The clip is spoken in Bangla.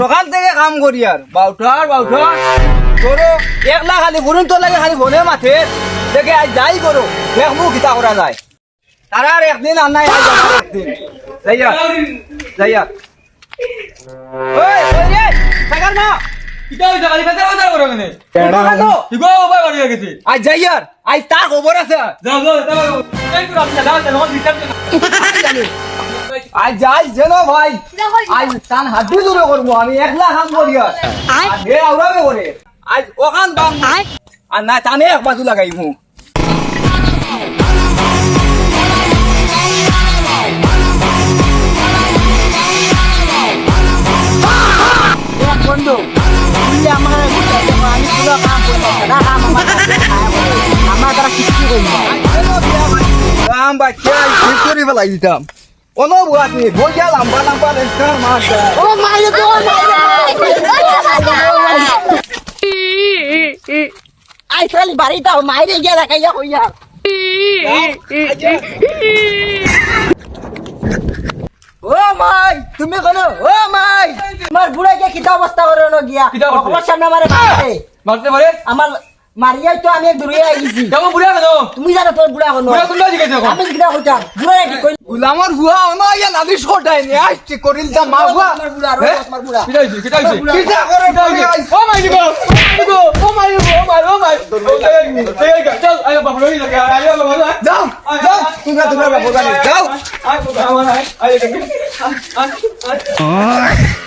সকাল থেকে কাম করি আর বাউঠার করো একলা খালি বরুণ তো লাগে খালি বনে মাঠে দেখে আজ যাই করো দেখবো কিতা করা যায় তারা আর একদিন আর নাই আজ আমার একদিন যাইয়া ওই ওই রে সাগর না কিটা হইছে খালি কথা কথা করো কেনে ইগো বাবা বাড়ি গেছি আজ যাইয়ার আজ তার খবর আছে যাও যাও যাও এই তো আপনি দাও দাও দিতাম আজ যাই যেন ভাই আজ টান হাতি দূরে করবো আমি একলা কাম করি আর হে আউরাবে করে আজ ওখান বাং আর না টানে এক বাজু লাগাইমু বন্ধু তুই আমার আমি পুরো কাম করবো না কাম আমার দ্বারা কিছু করি না কাম বাচ্চা ঠিক করে ফেলাই দিতাম কোনো বুয়াত নেই বইয়া লম্বা লম্বা রেস্টার মাছ ও মাইরে তো আই খালি বাড়িটা মাইরে গিয়ে দেখাইয়া হইয়া ও মাই তুমি কোন ও মাই আমার বুড়াকে কিতা অবস্থা করে না গিয়া আমার সামনে আমারে মারতে পারে আমার মারিয়াই তো আমি দূরে আইছি কেমন বুড়া কেন তুমি জানো তোর বুড়া কোন বুড়া কোনটা জিজ্ঞাসা করো আমি কিতা কইতাম বুড়া কি কই গুলামর বুয়া না ইয়া নাদিস কোটাই নি আসছে করিল তা মা বুয়া আমার বুড়া আমার বুড়া কিটা হইছে কিটা করে ও মাই গো ও মাই চল আয় বাবু রই লাগে আয় বাবু যাও যাও তুমি বাবু যাও আয় বাবু আয় আয়